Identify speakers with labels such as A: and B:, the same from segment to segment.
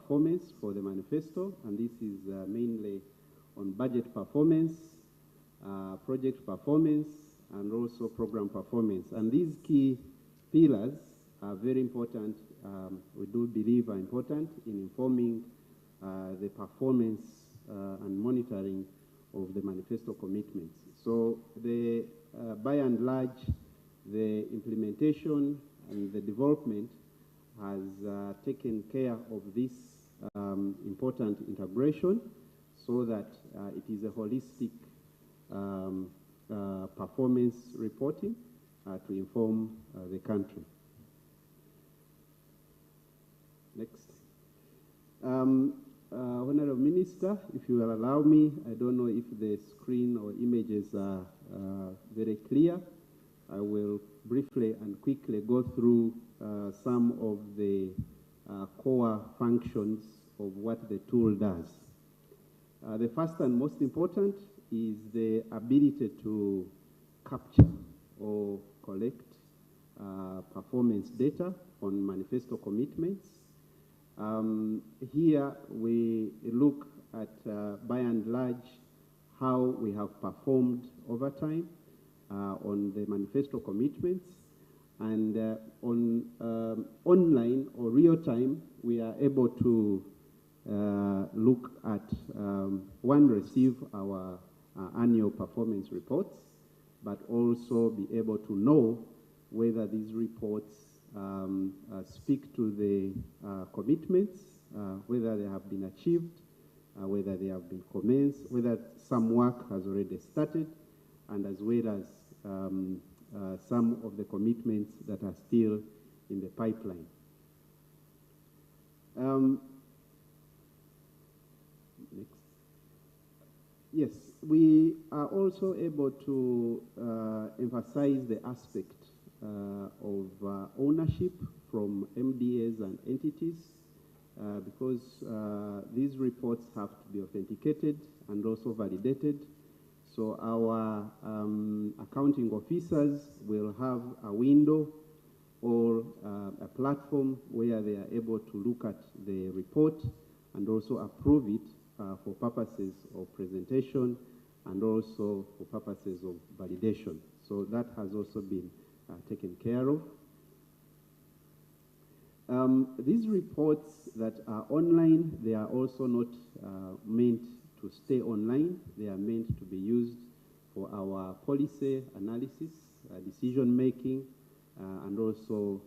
A: performance for the manifesto, and this is mainly on budget performance, project performance, and also program performance. And these key pillars are very important, we do believe are important in informing the performance and monitoring of the manifesto commitments. So by and large, the implementation and the development has taken care of this important integration so that it is a holistic performance reporting to inform the country. Next. Honorable Minister, if you will allow me, I don't know if the screen or images are very clear. I will briefly and quickly go through some of the core functions of what the tool does. The first and most important is the ability to capture or collect performance data on manifesto commitments. Here we look at, by and large, how we have performed over time on the manifesto commitments. And on online or real time, we are able to look at, receive our annual performance reports, but also be able to know whether these reports speak to the commitments, whether they have been achieved, whether they have been commenced, whether some work has already started, and as well as some of the commitments that are still in the pipeline. Next. Yes, we are also able to emphasize the aspect of ownership from MDAs and entities because these reports have to be authenticated and also validated. So our accounting officers will have a window or a platform where they are able to look at the report and also approve it for purposes of presentation and also for purposes of validation. So that has also been taken care of. These reports that are online, they are also not meant to stay online. They are meant to be used for our policy analysis, decision making, and also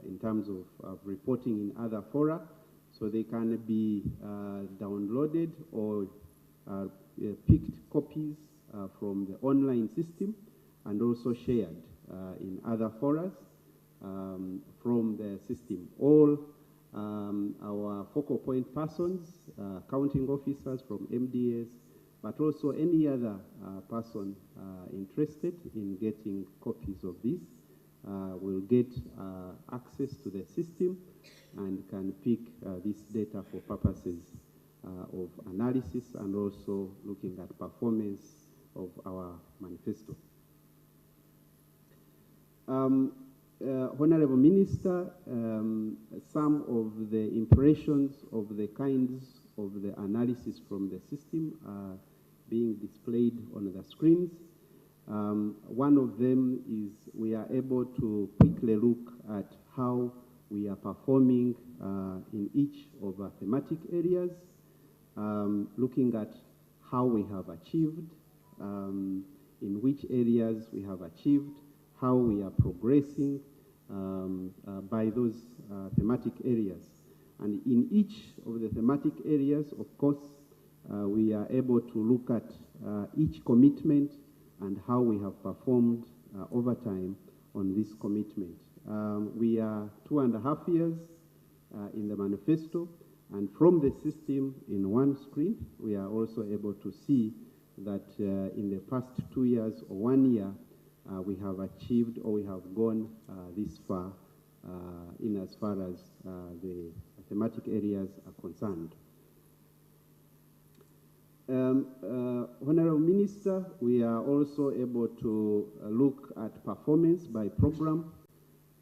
A: in terms of reporting in other fora. So they can be downloaded or picked copies from the online system and also shared in other forums from the system. All our focal point persons, accounting officers from MDS, but also any other person interested in getting copies of this will get access to the system and can pick this data for purposes of analysis and also looking at performance of our manifesto. Honorable Minister, some of the impressions of the kinds of the analysis from the system are being displayed on the screens. One of them is we are able to quickly look at how we are performing in each of our thematic areas, looking at how we have achieved, in which areas we have achieved, how we are progressing by those thematic areas. And in each of the thematic areas, of course, we are able to look at each commitment and how we have performed over time on this commitment. We are 2.5 years in the manifesto, and from the system in one screen, we are also able to see that in the past 2 years or 1 year, we have achieved or we have gone this far in as far as the thematic areas are concerned. Honorable Minister, we are also able to look at performance by program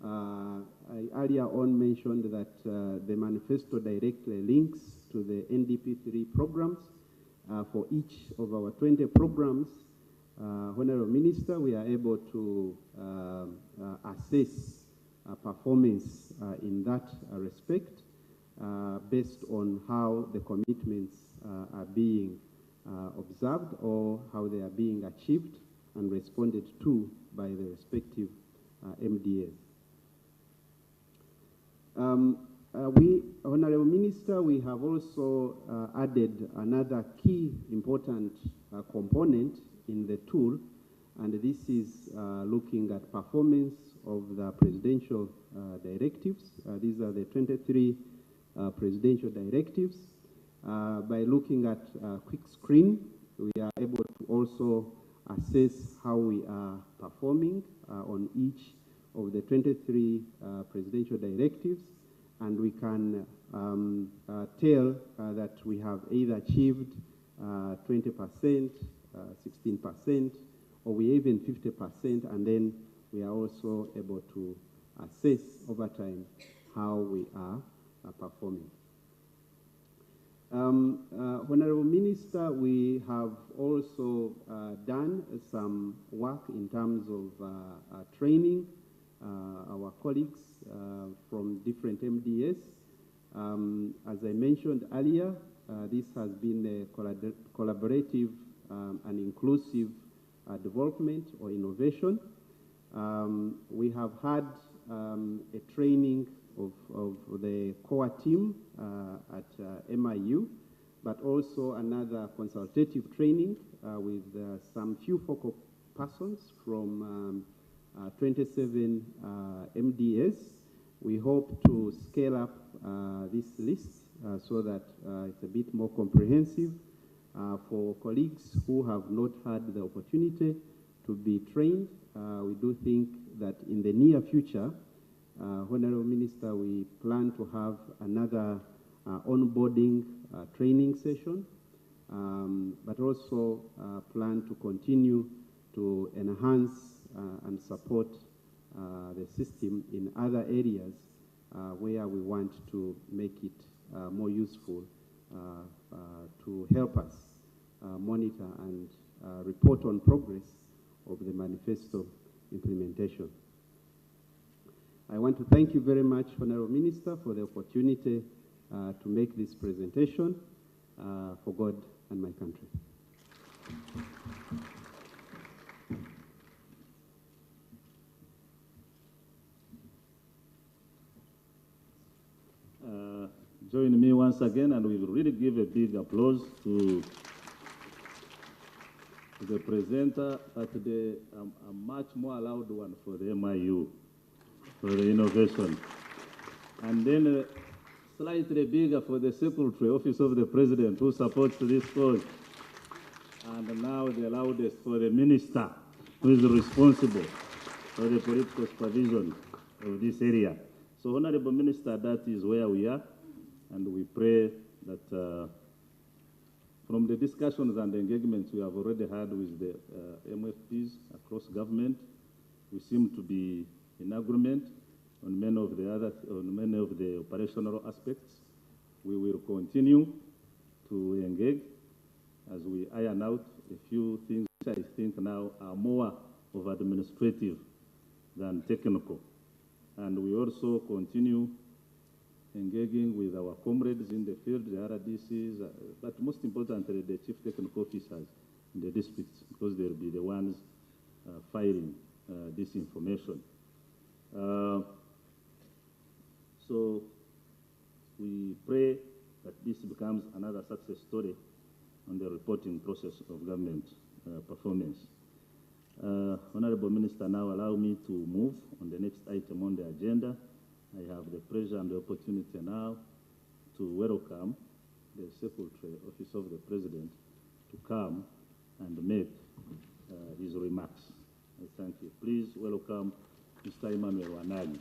A: I earlier on mentioned that the manifesto directly links to the NDP3 programs. For each of our 20 programs, Honorable Minister, we are able to assess performance in that respect based on how the commitments are being observed or how they are being achieved and responded to by the respective MDAs. Honorable Minister, we have also added another key important component in the tool, and this is looking at performance of the presidential directives. These are the 23 presidential directives. By looking at quick screen, we are able to also assess how we are performing on each of the 23 presidential directives, and we can tell that we have either achieved 20%, 16%, or we even 50%, and then we are also able to assess over time how we are performing. Honorable Minister, we have also done some work in terms of training our colleagues from different MDAs. As I mentioned earlier, this has been a collaborative and inclusive development or innovation. We have had a training of the core team at MIU, but also another consultative training with some few focal persons from 27 MDAs. We hope to scale up this list so that it's a bit more comprehensive for colleagues who have not had the opportunity to be trained. We do think that in the near future, Honorable Minister, we plan to have another onboarding training session, but also plan to continue to enhance and support the system in other areas where we want to make it more useful to help us monitor and report on progress of the manifesto implementation. I want to thank you very much, Honorable Minister, for the opportunity to make this presentation for God and my country.
B: Join me once again, and we will really give a big applause to the presenter, but a much more loud one for the MIU, for the innovation. And then slightly bigger for the Secretary, Office of the President, who supports this cause. And now the loudest for the Minister, who is responsible for the political supervision of this area. So, Honorable Minister, that is where we are, and we pray that from the discussions and engagements we have already had with the MFPs across government, we seem to be in agreement on many of the operational aspects. We will continue to engage as we iron out a few things which I think now are more of administrative than technical. And we also continue engaging with our comrades in the field, the RDCs, but most importantly, the chief technical officers in the districts, because they'll be the ones filing this information. So we pray that this becomes another success story on the reporting process of government performance. Honorable Minister, now allow me to move on the next item on the agenda. I have the pleasure and the opportunity now to welcome the Secretary, Office of the President, to come and make his remarks. I thank you. Please welcome Mr. Emmanuel Wanagi.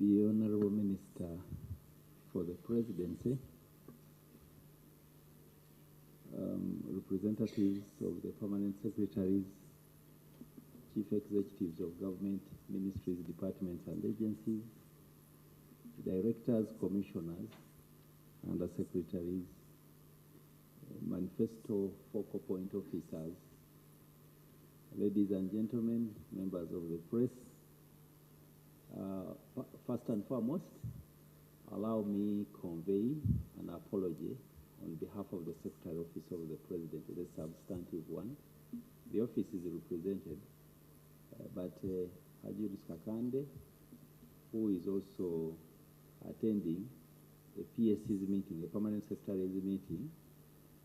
C: the Honorable Minister for the Presidency, representatives of the permanent secretaries, chief executives of government, ministries, departments, and agencies, directors, commissioners, undersecretaries, manifesto focal point officers, ladies and gentlemen, members of the press, first and foremost, allow me convey an apology on behalf of the Secretary Office of the President, the substantive one. The office is represented, but Haji Kakande, who is also attending a PSC's meeting, a Permanent Secretary's meeting.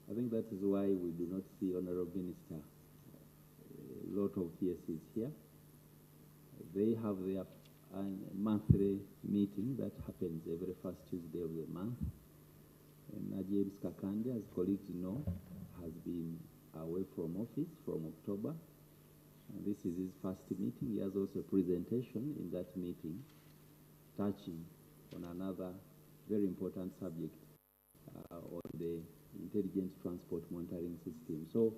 C: I think that is why we do not see Honorable Minister. A lot of PSCs here. They have their monthly meeting that happens every first Tuesday of the month. And James Kakande, as colleagues know, has been away from office from October. And this is his first meeting. He has also a presentation in that meeting touching on another very important subject on the intelligent transport monitoring system. So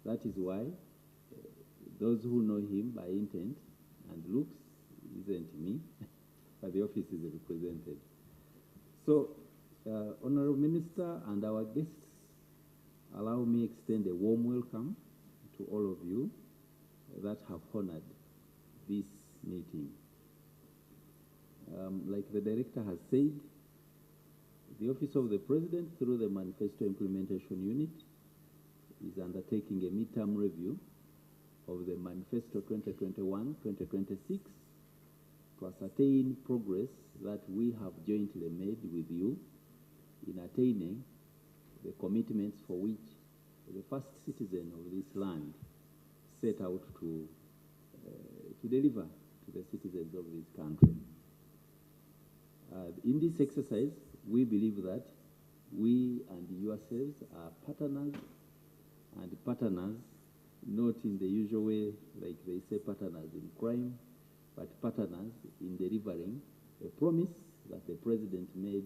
C: that is why those who know him by intent and looks isn't me, but the office is represented. So, Honorable Minister and our guests, allow me extend a warm welcome to all of you that have honored this meeting. Like the director has said, the Office of the President, through the Manifesto Implementation Unit, is undertaking a midterm review of the Manifesto 2021-2026 to ascertain progress that we have jointly made with you in attaining the commitments for which the first citizen of this land set out to deliver to the citizens of this country. In this exercise, we believe that we and yourselves are partners, and partners not in the usual way, like they say partners in crime, but partners in delivering a promise that the President made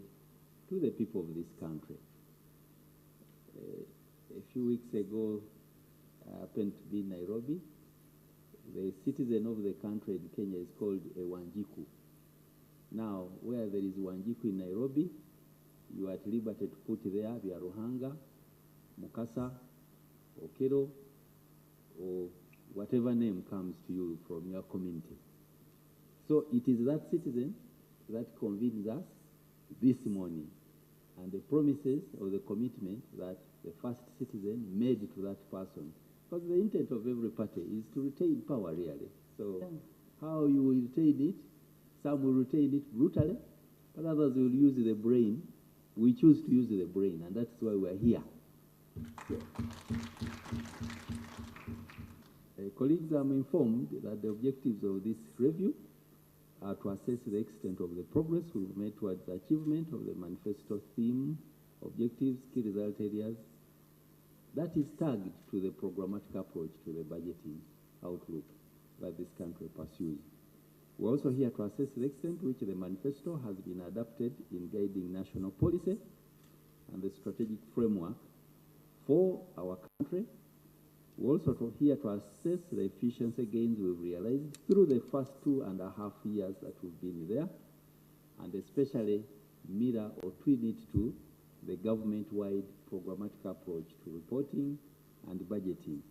C: to the people of this country. A few weeks ago, I happened to be in Nairobi. The citizen of the country in Kenya is called a Wanjiku. Now, where there is Wanjiku in Nairobi, you are at liberty to put there via Ruhanga, Mukasa, Okero, or whatever name comes to you from your community. So it is that citizen that convenes us this morning, and the promises or the commitment that the first citizen made to that person. Because the intent of every party is to retain power, really. So how you will retain it, some will retain it brutally, but others will use the brain. We choose to use the brain, and that's why we're here. Colleagues, I'm informed that the objectives of this review are to assess the extent of the progress we've made towards the achievement of the manifesto theme, objectives, key result areas, that is tagged to the programmatic approach to the budgeting outlook that this country pursues. We're also here to assess the extent to which the manifesto has been adapted in guiding national policy and the strategic framework for our country. We're also here to assess the efficiency gains we've realized through the first 2.5 years that we've been there, and especially mirror or twin it to the government-wide programmatic approach to reporting and budgeting.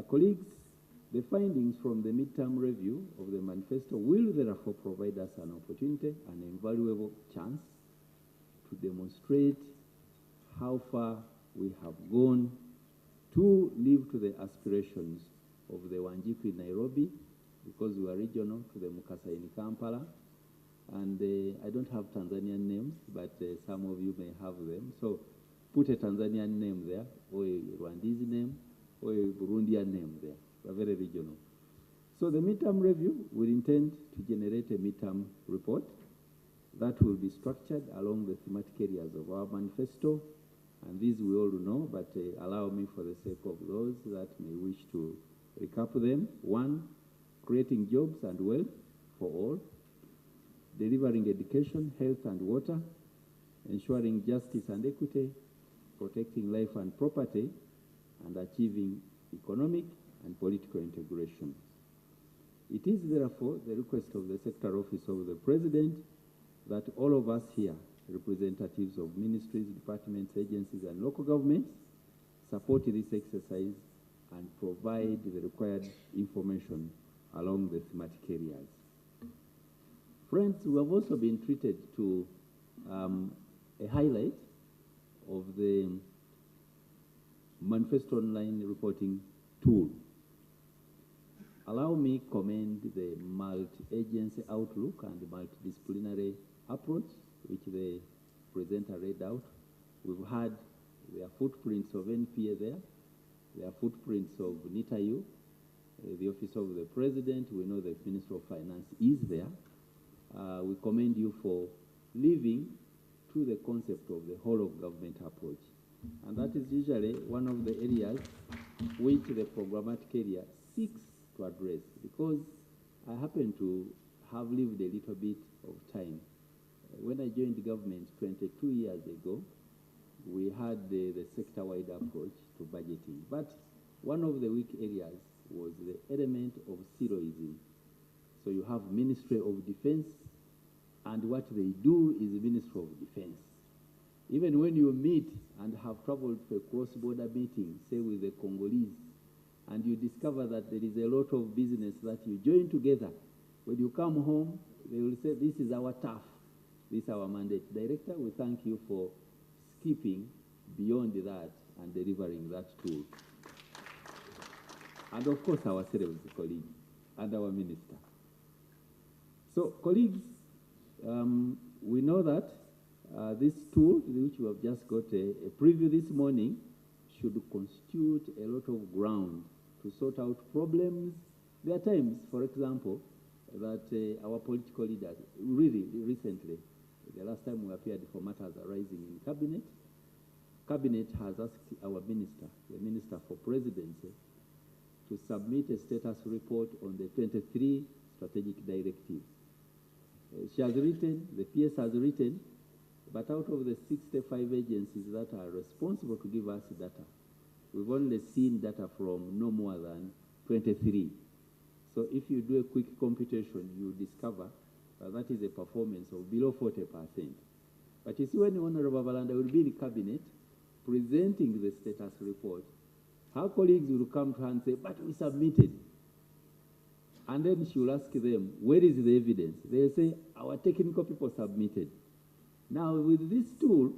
C: Colleagues, the findings from the midterm review of the manifesto will therefore provide us an opportunity, an invaluable chance to demonstrate how far we have gone to live to the aspirations of the Wanjiku in Nairobi, because we are regional, to the Mukasa in Kampala. And I don't have Tanzanian names, but some of you may have them. So put a Tanzanian name there, or a Rwandese name, or a Burundian name there. We're very regional. So the midterm review will intend to generate a midterm report that will be structured along the thematic areas of our manifesto. And these we all know, but allow me for the sake of those that may wish to recap them. 1, creating jobs and wealth for all. delivering education, health and water, ensuring justice and equity, protecting life and property, and achieving economic and political integration. It is therefore the request of the Secretary Office of the President that all of us here, representatives of ministries, departments, agencies, and local governments, support this exercise and provide the required information along the thematic areas. Friends, we have also been treated to a highlight of the Manifesto online reporting tool. Allow me commend the multi-agency outlook and the multidisciplinary approach which the presenter read out. We've had their footprints of NPA there, their footprints of NITAU, the Office of the President. We know the Minister of Finance is there. We commend you for living to the concept of the whole of government approach. And that is usually one of the areas which the programmatic area seeks to address, because I happen to have lived a little bit of time. When I joined the government 22 years ago, we had the sector-wide approach to budgeting. But one of the weak areas was the element of siloism. So you have Ministry of Defense, and what they do is the Ministry of Defense. Even when you meet and have traveled to a cross-border meeting, say with the Congolese, and you discover that there is a lot of business that you join together, when you come home, they will say, this is our turf, this is our mandate. Director, we thank you for skipping beyond that and delivering that tool. And of course, our sales colleagues and our minister. So, colleagues, we know that this tool, which we have just got a preview this morning, should constitute a lot of ground to sort out problems. There are times, for example, that our political leaders, really recently, the last time we appeared for matters arising in Cabinet has asked our minister, the Minister for Presidency, to submit a status report on the 23 strategic directives. She has written, the PS has written, but out of the 65 agencies that are responsible to give us data, we've only seen data from no more than 23. So if you do a quick computation, you discover that is a performance of below 40%. But you see, when Honorable Balanda will be in the Cabinet presenting the status report, her colleagues will come to her and say, but we submitted. And then she will ask them, where is the evidence? They'll say, our technical people submitted. Now, with this tool,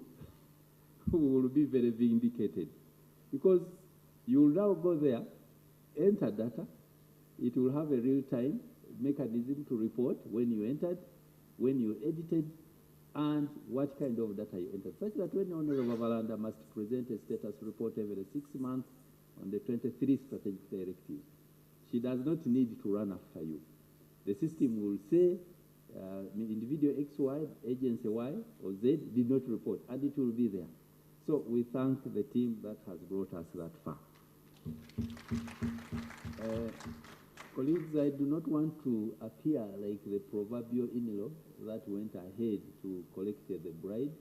C: we will be very vindicated, because you will now go there, enter data. It will have a real-time mechanism to report when you entered, when you edited, and what kind of data you entered, such that when Honorable Valanda must present a status report every 6 months on the 23 strategic directives, she does not need to run after you. The system will say, individual XY, agency Y or Z did not report, and it will be there. So we thank the team that has brought us that far. Colleagues, I do not want to appear like the proverbial in-law that went ahead to collect the bride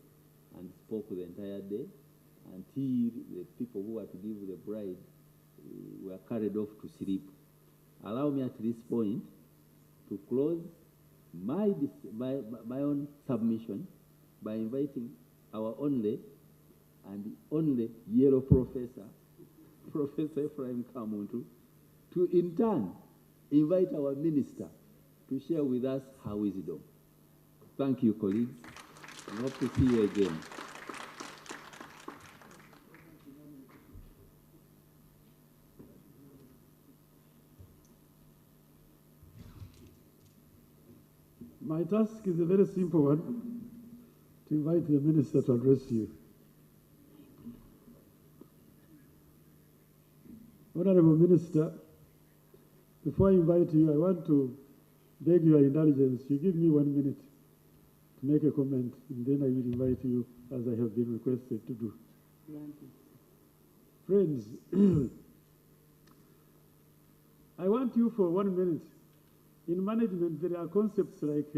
C: and spoke the entire day until the people who were to give the bride were carried off to sleep. Allow me at this point to close my own submission by inviting our only and only yellow professor, Professor Ephraim Kamuntu, to in turn invite our minister to share with us her wisdom. Thank you, colleagues, and hope to see you again.
D: My task is a very simple one, to invite the minister to address you. Honorable Minister, before I invite you, I want to beg your indulgence. You give me 1 minute to make a comment, and then I will invite you as I have been requested to do. Friends, I want you for 1 minute. In management, there are concepts like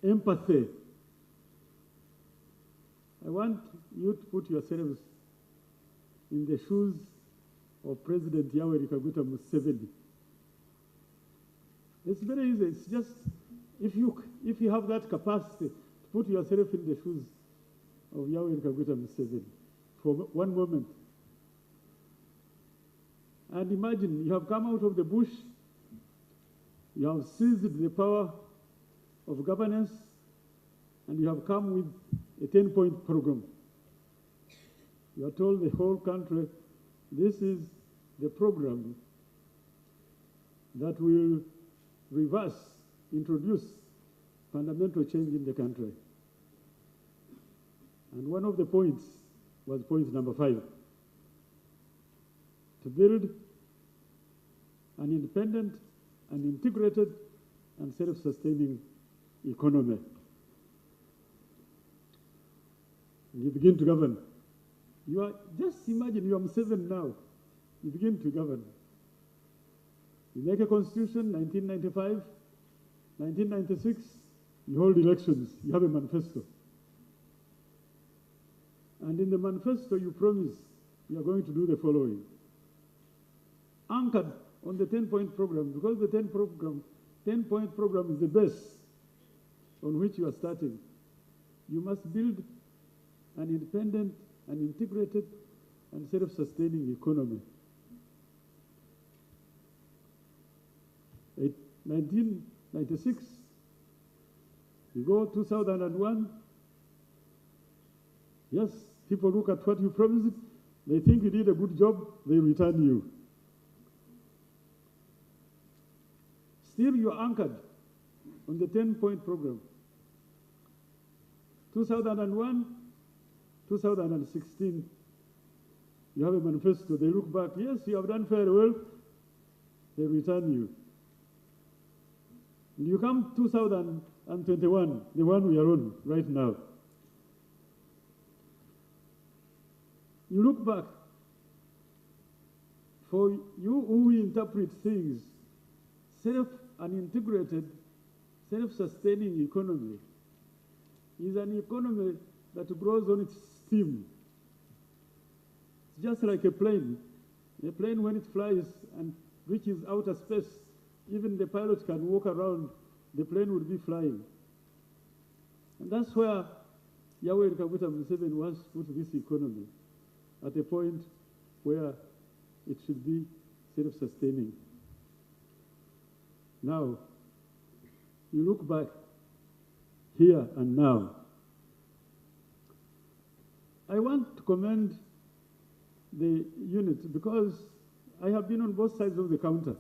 D: empathy. I want you to put yourselves in the shoes of President Yoweri Kaguta Museveni. It's very easy. It's just, if you have that capacity to put yourself in the shoes of Yoweri Kaguta Museveni for one moment. And imagine you have come out of the bush, you have seized the power of governance, and you have come with a 10-point program. You are told the whole country, this is the program that will introduce fundamental change in the country. And one of the points was point number 5, to build an independent, an integrated, and self-sustaining economy. And you begin to govern. Just imagine you are Museveni now. You begin to govern. You make a constitution, 1995, 1996, you hold elections, you have a manifesto. And in the manifesto you promise you are going to do the following. Anchored on the 10-point program, because the 10-point program is the base on which you are starting. You must build an independent, an integrated, and self-sustaining economy. 1996, you go 2001, yes, people look at what you promised, they think you did a good job, they return you. Still you are anchored on the 10-point program. 2001, 2016, you have a manifesto, they look back, yes, you have done very well, they return you. You come 2021, the one we are on right now. You look back. For you who interpret things, an integrated, self-sustaining economy is an economy that grows on its steam. It's just like a plane. A plane, when it flies and reaches outer space, even the pilot can walk around, the plane will be flying. And that's where Yoweri Kaguta Museveni wants to put this economy at a point where it should be self-sustaining. Now, you look back here and now. I want to commend the unit because I have been on both sides of the counter.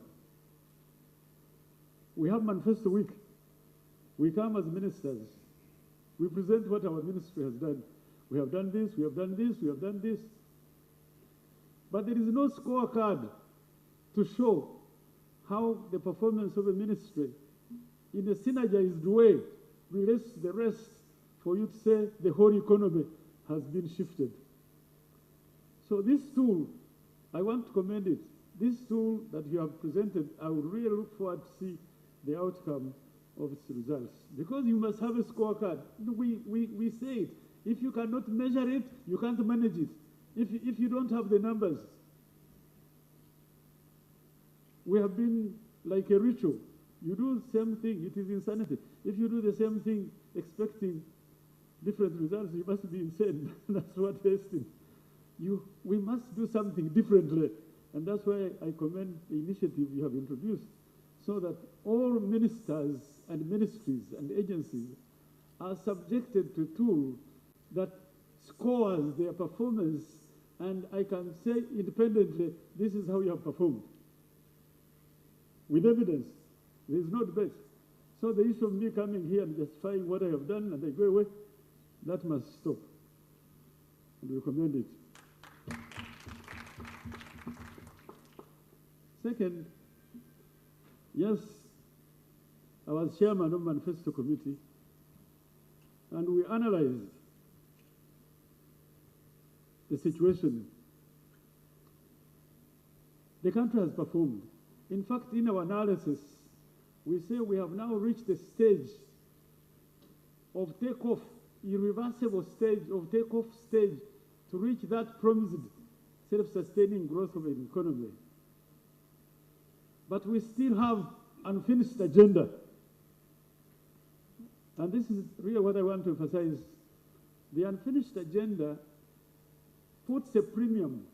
D: We have Manifesto Week. We come as ministers. We present what our ministry has done. We have done this, we have done this, we have done this. But there is no scorecard to show how the performance of a ministry in a synergized way relates to the rest for you to say the whole economy has been shifted. So this tool, I want to commend it. This tool that you have presented, I would really look forward to see the outcome of its results. Because you must have a scorecard. We say it. If you cannot measure it, you can't manage it. If you don't have the numbers, we have been like a ritual. You do the same thing, it is insanity. If you do the same thing expecting different results, you must be insane. That's what testing. We must do something differently. And that's why I commend the initiative you have introduced, so that all ministers and ministries and agencies are subjected to a tool that scores their performance, and I can say independently, this is how you have performed. With evidence, there is no debate. So the issue of me coming here and justifying what I have done and I go away, that must stop. And we commend it. Second, yes, I was chairman of Manifesto Committee, and we analyzed the situation. The country has performed. In fact, in our analysis, we say we have now reached a stage of takeoff, irreversible stage of takeoff stage to reach that promised self-sustaining growth of an economy. But we still have unfinished agenda. And this is really what I want to emphasize. The unfinished agenda puts a premium.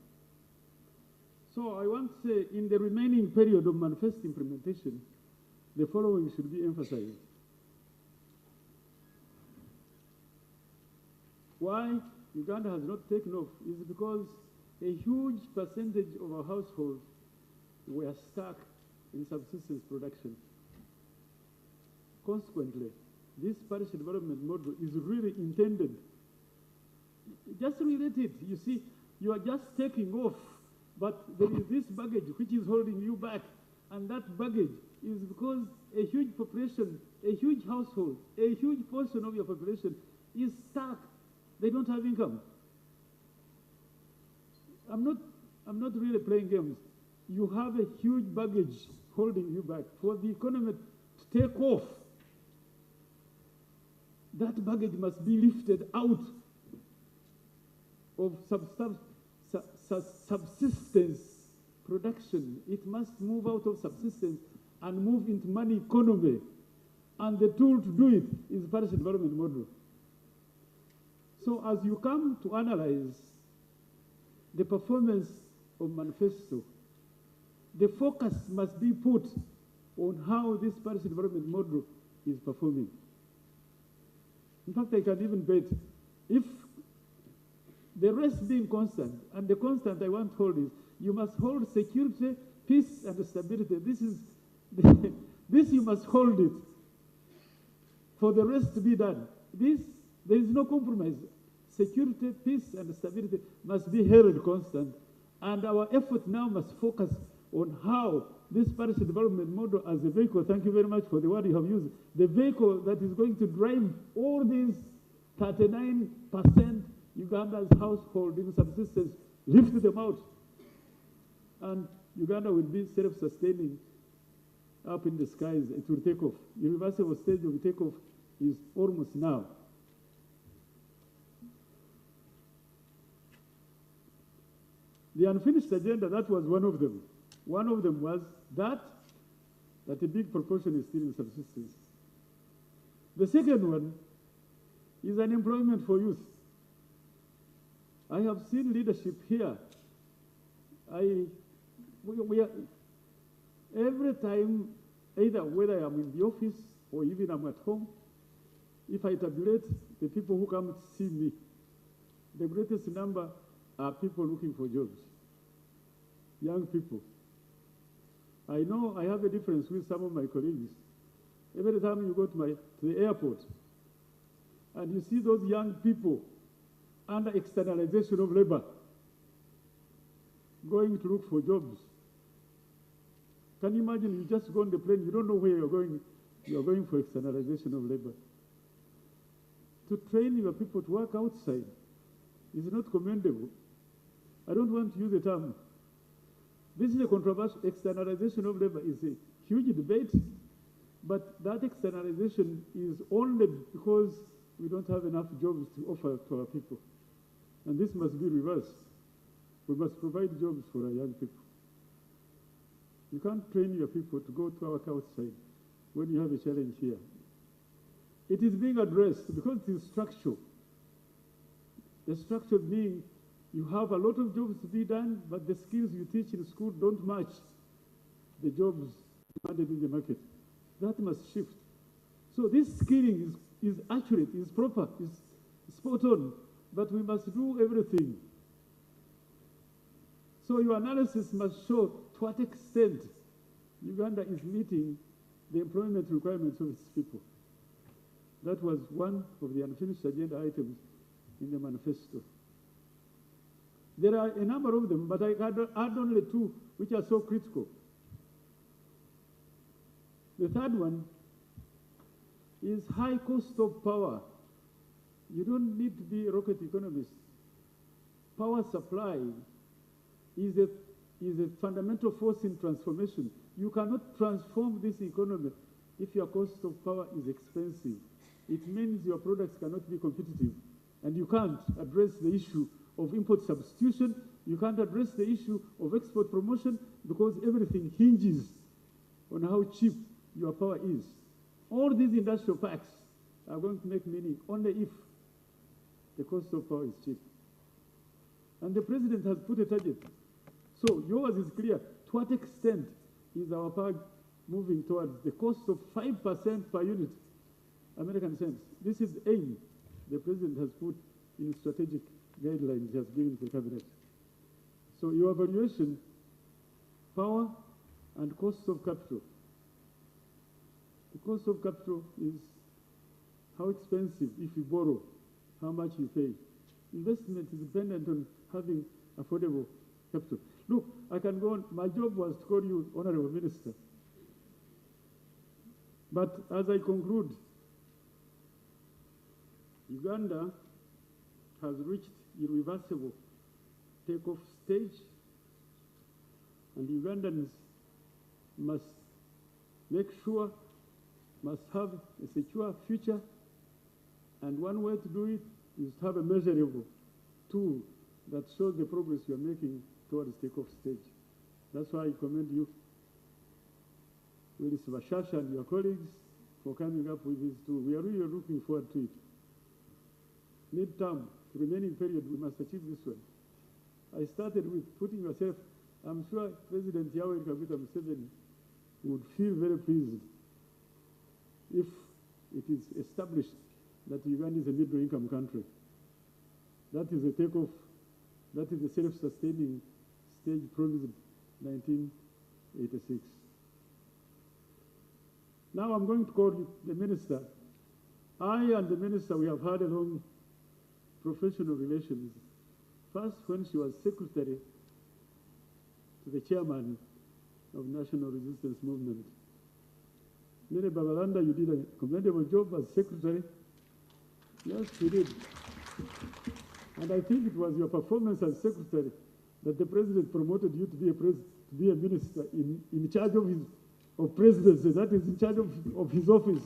D: So I want to say, in the remaining period of manifesto implementation, the following should be emphasized. Why Uganda has not taken off is because a huge percentage of our households were stuck in subsistence production. Consequently, this parish development model is really intended. Just relate it. You see, you are just taking off, but there is this baggage which is holding you back, and that baggage is because a huge population, a huge household, a huge portion of your population is stuck. They don't have income. I'm not really playing games. You have a huge baggage holding you back. For the economy to take off, that baggage must be lifted out of subsistence production. It must move out of subsistence and move into money economy. And the tool to do it is parish development model. So as you come to analyze the performance of Manifesto, the focus must be put on how this parish development model is performing. In fact, I can even bet, if the rest being constant, and the constant I want to hold is, you must hold security, peace, and stability. This is, this you must hold it for the rest to be done. This, there is no compromise. Security, peace, and stability must be held constant. And our effort now must focus on how this parish development model as a vehicle, thank you very much for the word you have used, the vehicle that is going to drive all these 39% Uganda's household in subsistence, lift them out. And Uganda will be self-sustaining up in the skies. It will take off. The irreversible stage of takeoff is almost now. The unfinished agenda, that was one of them. One of them was that a big proportion is still in subsistence. The second one is unemployment for youth. I have seen leadership here. We are, every time, either whether I'm in the office or even I'm at home, if I tabulate the people who come to see me, the greatest number are people looking for jobs, young people. I know I have a difference with some of my colleagues. Every time you go to the airport and you see those young people under externalization of labor, going to look for jobs. Can you imagine you just go on the plane, you don't know where you're going for externalization of labor. To train your people to work outside is not commendable. I don't want to use the term. This is a controversial. Externalization of labor is a huge debate, but that externalization is only because we don't have enough jobs to offer to our people. And this must be reversed. We must provide jobs for our young people. You can't train your people to go to work outside when you have a challenge here. It is being addressed because it is structural. The structure being you have a lot of jobs to be done, but the skills you teach in school don't match the jobs demanded in the market. That must shift. So this skilling is accurate, is proper, is spot on, but we must do everything. So your analysis must show to what extent Uganda is meeting the employment requirements of its people. That was one of the unfinished agenda items in the manifesto. There are a number of them, but I add only two which are so critical. The third one is high cost of power. You don't need to be a rocket economist. Power supply is a fundamental force in transformation. You cannot transform this economy if your cost of power is expensive. it means your products cannot be competitive. And you can't address the issue of import substitution. You can't address the issue of export promotion because everything hinges on how cheap your power is. All these industrial packs are going to make meaning only if the cost of power is cheap. And the president has put a target. So yours is clear. To what extent is our power moving towards the cost of 5% per unit American cents? This is the aim the president has put in strategic guidelines he has given to the cabinet. So your evaluation, power and cost of capital. The cost of capital is how expensive, if you borrow, how much you pay. Investment is dependent on having affordable capital. Look, I can go on. My job was to call you Honorable Minister. But as I conclude, Uganda has reached irreversible takeoff stage, and Ugandans must make sure, must have a secure future, and one way to do it is to have a measurable tool that shows the progress you are making towards takeoff stage. That's why I commend you, Willis Bashasha and your colleagues, for coming up with this tool. We are really looking forward to it. Mid-term, remaining period, we must achieve this one. I started with putting yourself, I'm sure President Yoweri Kaguta Museveni would feel very pleased if it is established that Uganda is a middle-income country. That is a takeoff, that is a self-sustaining stage promised 1986. Now I'm going to call the minister. I and the minister, we have had a long professional relations. First, when she was secretary to the chairman of National Resistance Movement. Nene Babalanda, you did a commendable job as secretary. Yes, you did. And I think it was your performance as secretary that the president promoted you to be a minister in charge of presidency, that is in charge of his office.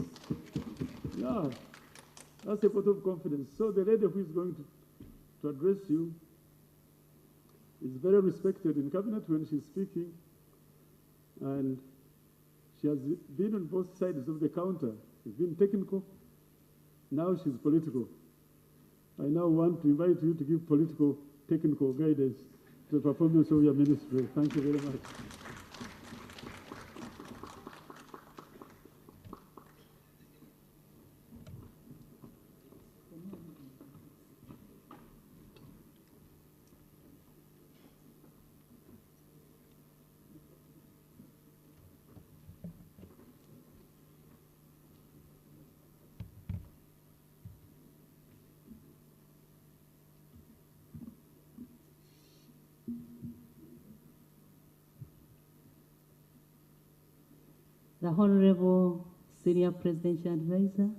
D: Yeah, that's a vote of confidence. So the lady who is going to address you is very respected in cabinet when she's speaking, and she has been on both sides of the counter. She's been technical, now she's political. I now want to invite you to give political, technical guidance to the performance of your ministry. Thank you very much.
E: The Honorable Senior Presidential Advisor,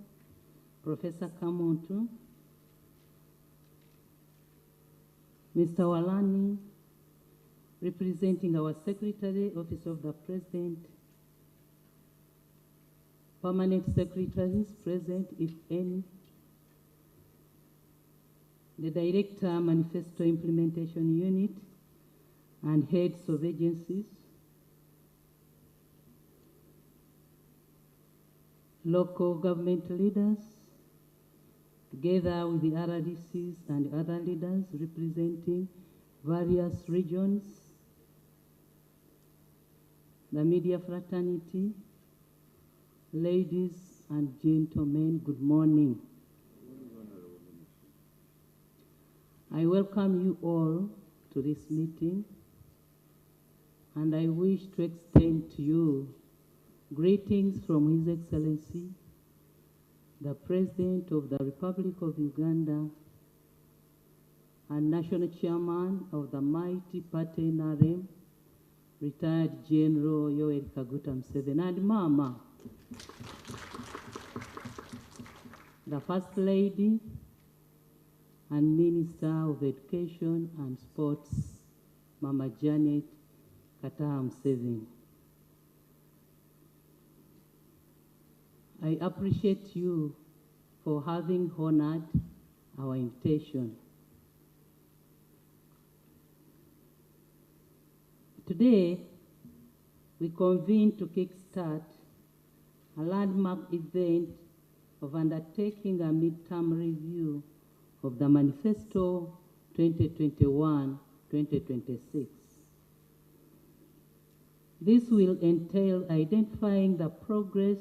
E: Professor Kamuntu, Mr. Walani, representing our Secretary, Office of the President, Permanent Secretaries present, if any, the Director, Manifesto Implementation Unit, and heads of agencies, local government leaders, together with the RDCs and other leaders representing various regions, the media fraternity, ladies and gentlemen, good morning. I welcome you all to this meeting, and I wish to extend to you greetings from His Excellency, the President of the Republic of Uganda and National Chairman of the mighty party NRM, retired General Yoweri Kaguta Museveni, and Mama, the First Lady and Minister of Education and Sports, Mama Janet Kataha Museveni. I appreciate you for having honored our invitation. Today, we convene to kickstart a landmark event of undertaking a midterm review of the Manifesto 2021-2026. This will entail identifying the progress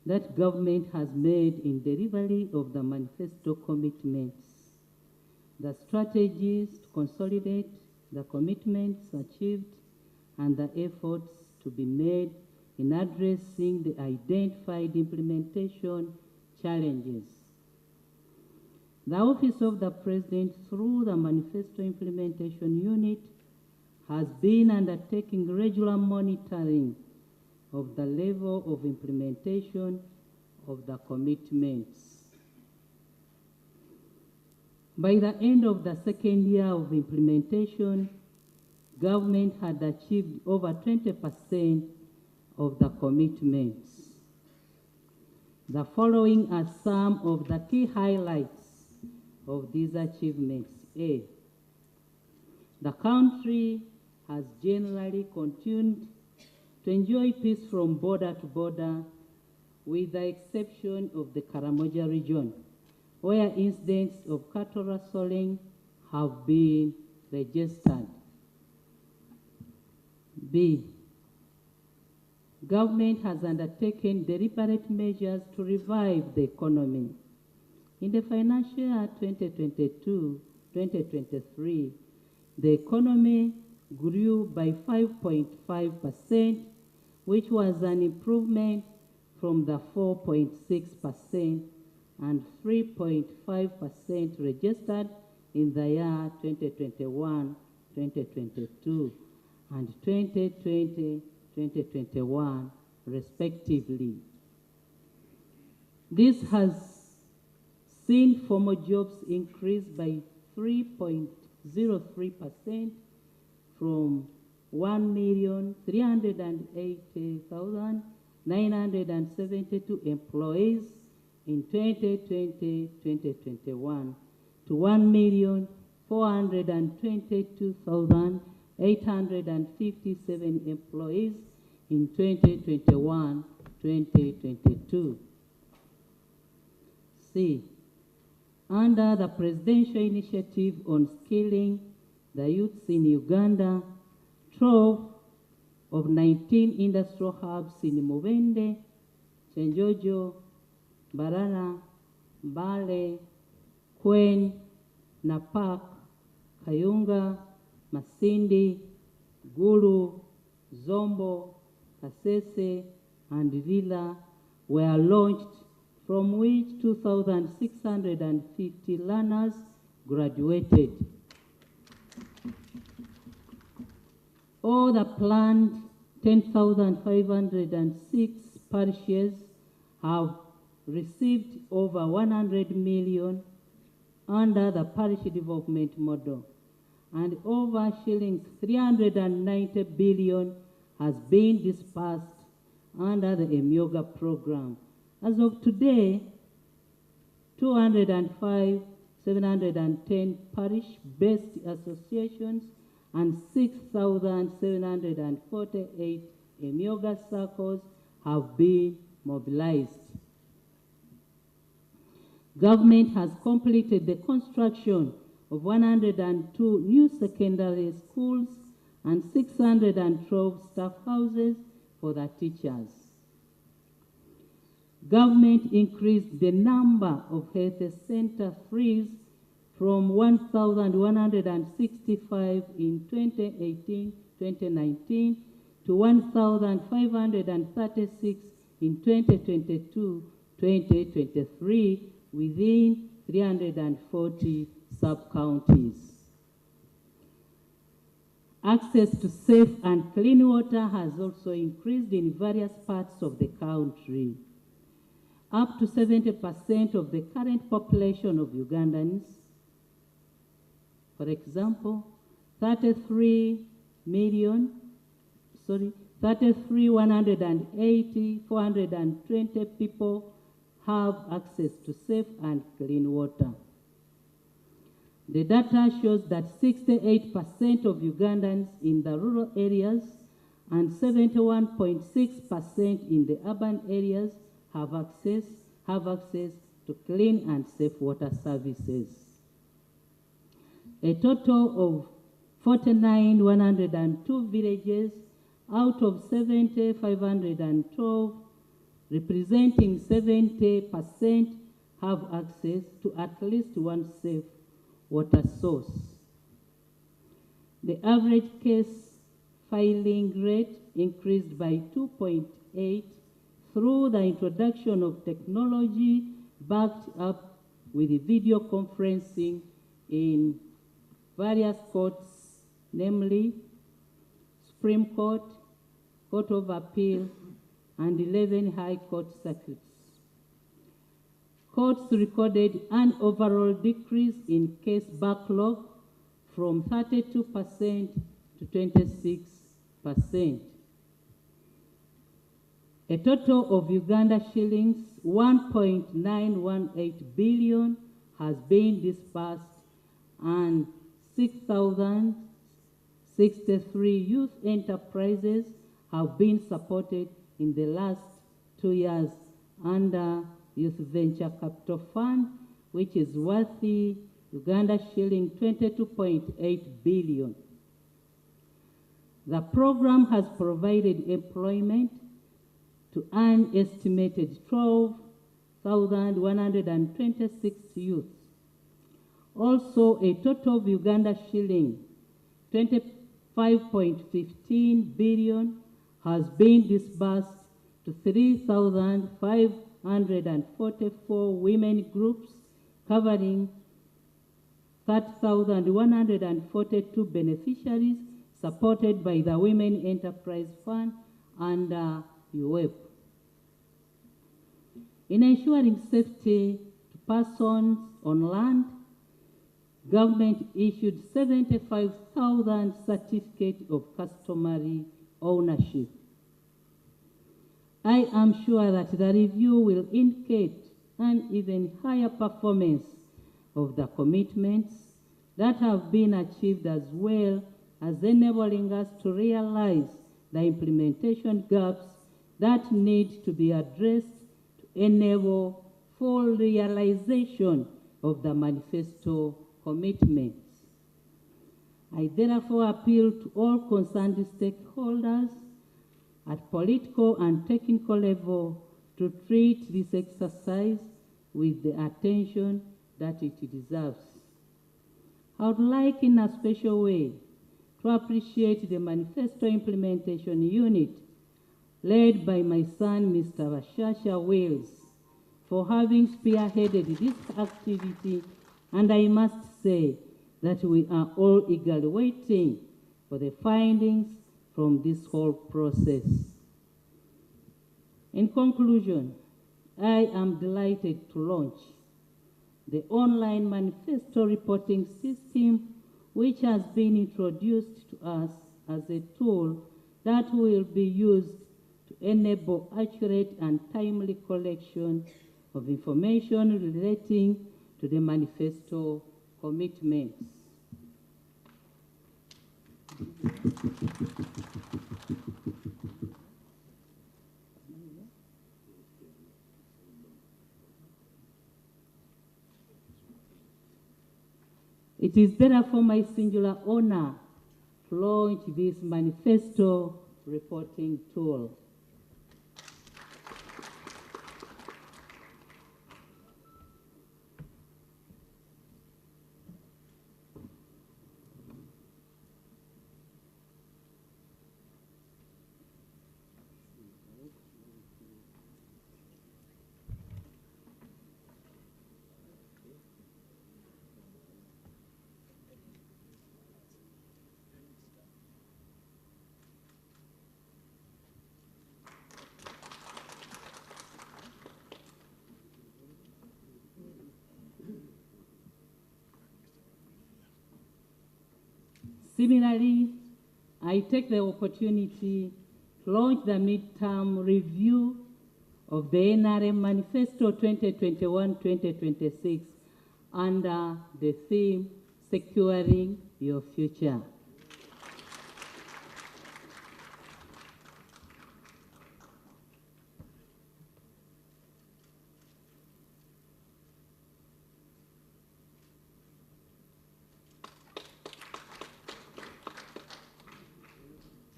E: that government has made in delivery of the Manifesto commitments, the strategies to consolidate the commitments achieved, and the efforts to be made in addressing the identified implementation challenges. The Office of the President, through the Manifesto Implementation Unit, has been undertaking regular monitoring of the level of implementation of the commitments. By the end of the second year of implementation, government had achieved over 20% of the commitments. The following are some of the key highlights of these achievements. A, the country has generally continued to enjoy peace from border to border, with the exception of the Karamoja region, where incidents of cattle rustling have been registered. B, government has undertaken deliberate measures to revive the economy. In the financial year 2022-2023, the economy grew by 5.5%, which was an improvement from the 4.6% and 3.5% registered in the year 2021-2022 and 2020-2021, respectively. This has seen formal jobs increase by 3.03% from 1,380,972 employees in 2020-2021 to 1,422,857 employees in 2021-2022. C, under the Presidential Initiative on Skilling the Youths in Uganda, 12 of 19 industrial hubs in Mubende, Chenjojo, Barara, Bale, Kwen, Napak, Kayunga, Masindi, Gulu, Zombo, Kasese, and Villa were launched, from which 2,650 learners graduated. All the planned 10,506 parishes have received over 100 million under the parish development model, and over shillings 390 billion has been dispersed under the Emyoga program. As of today, 205, 710 parish-based associations and 6,748 Emyoga circles have been mobilized. Government has completed the construction of 102 new secondary schools and 612 staff houses for the teachers. Government increased the number of health center frees from 1,165 in 2018-2019 to 1,536 in 2022-2023 within 340 sub-counties. Access to safe and clean water has also increased in various parts of the country. Up to 70% of the current population of Ugandans, for example, 33,180,420 people have access to safe and clean water. The data shows that 68% of Ugandans in the rural areas and 71.6% in the urban areas have access to clean and safe water services. A total of 49,102 villages out of 70,512, representing 70%, have access to at least one safe water source. The average case filing rate increased by 2.8 through the introduction of technology backed up with video conferencing in various courts, namely Supreme Court, Court of Appeal, and 11 High Court circuits. Courts recorded an overall decrease in case backlog from 32% to 26%. A total of Uganda shillings 1.918 billion has been disbursed and 6,063 youth enterprises have been supported in the last 2 years under Youth Venture Capital Fund, which is worth Uganda shilling 22.8 billion. The program has provided employment to an estimated 12,126 youth. Also, a total of Uganda shilling 25.15 billion has been disbursed to 3,544 women groups, covering 30,142 beneficiaries supported by the Women Enterprise Fund and UEP. In ensuring safety to persons on land, government issued 75,000 certificates of customary ownership. I am sure that the review will indicate an even higher performance of the commitments that have been achieved, as well as enabling us to realize the implementation gaps that need to be addressed to enable full realization of the manifesto commitments. I therefore appeal to all concerned stakeholders at political and technical level to treat this exercise with the attention that it deserves. I would like in a special way to appreciate the Manifesto Implementation Unit led by my son, Mr. Bashasha Wells, for having spearheaded this activity, and I must say that we are all eagerly waiting for the findings from this whole process. In conclusion, I am delighted to launch the online manifesto reporting system, which has been introduced to us as a tool that will be used to enable accurate and timely collection of information relating to the manifesto commitments. It is therefore my singular honor to launch this manifesto reporting tool. Similarly, I take the opportunity to launch the midterm review of the NRM Manifesto 2021-2026 under the theme, Securing Your Future.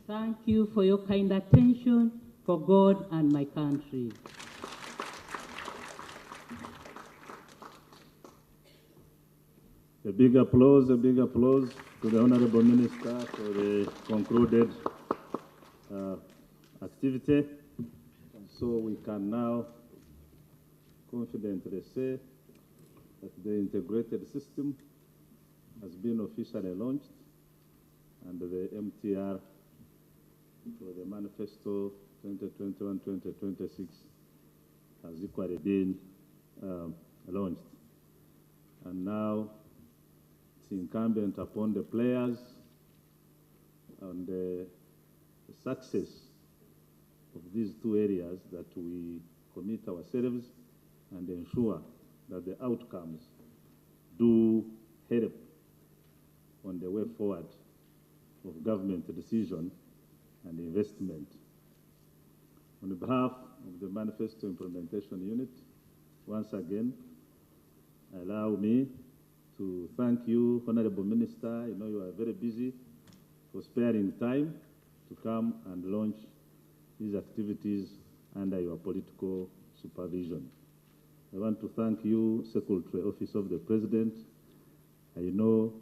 E: Thank you for your kind attention for God and my country.
B: A big applause to the Honorable Minister for the concluded activity. So we can now confidently say that the integrated system has been officially launched and the MTR for the Manifesto 2021-2026 has equally been launched. And now it's incumbent upon the players and the success of these two areas that we commit ourselves and ensure that the outcomes do help on the way forward of government decision and investment. On behalf of the Manifesto Implementation Unit, once again, allow me to thank you, Honorable Minister. I know you are very busy, for sparing time to come and launch these activities under your political supervision. I want to thank you, Secretary, Office of the President. I know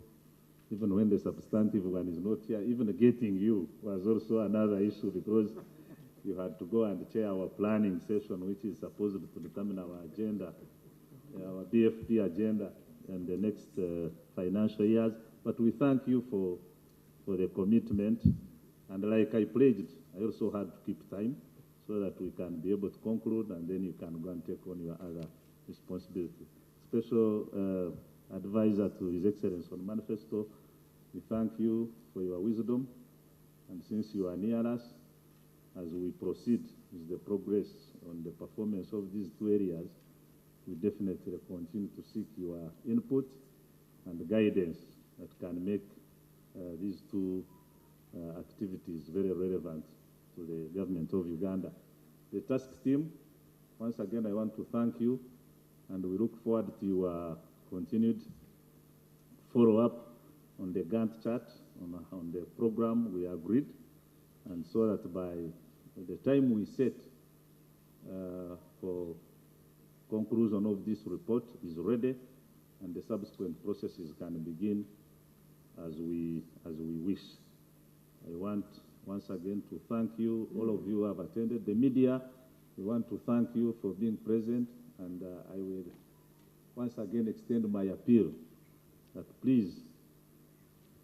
B: even when the substantive one is not here, even getting you was also another issue because you had to go and chair our planning session, which is supposed to determine our agenda, our BFP agenda in the next financial years. But we thank you for the commitment. And like I pledged, I also had to keep time so that we can be able to conclude and then you can go and take on your other responsibility. Special advisor to His Excellency on Manifesto, we thank you for your wisdom, and since you are near us, as we proceed with the progress on the performance of these two areas, we definitely continue to seek your input and guidance that can make these two activities very relevant to the government of Uganda. The task team, once again, I want to thank you, and we look forward to your continued follow-up on the Gantt chart, on the program we agreed, and so that by the time we set for conclusion of this report is ready, and the subsequent processes can begin as we wish. I want once again to thank you, all of you who have attended. The media, we want to thank you for being present, and I will once again extend my appeal that please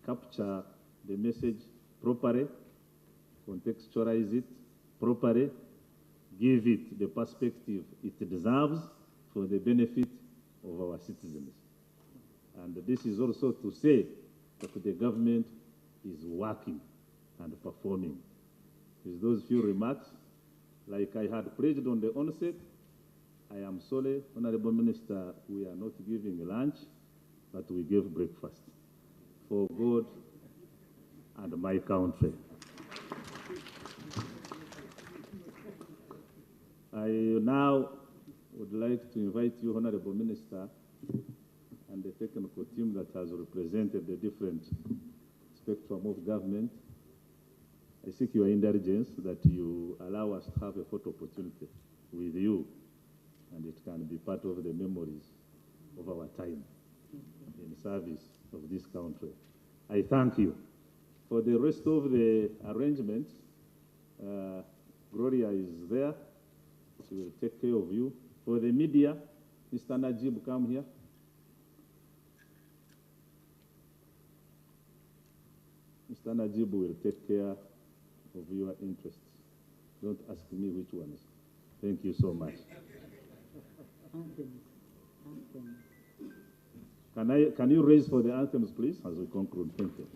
B: capture the message properly, contextualize it properly, give it the perspective it deserves for the benefit of our citizens. And this is also to say that the government is working and performing. With those few remarks, like I had pledged on the onset, I am sorry, Honorable Minister, we are not giving lunch, but we gave breakfast for God and my country. I now would like to invite you, Honorable Minister, and the technical team that has represented the different spectrum of government. I seek your indulgence that you allow us to have a photo opportunity with you, and it can be part of the memories of our time in service of this country. I thank you. For the rest of the arrangements, Gloria is there. She will take care of you. For the media, Mr. Najib, come here. Mr. Najib will take care of your interests. Don't ask me which ones. Thank you so much. Can you raise for the anthems, please, as we conclude? Thank you.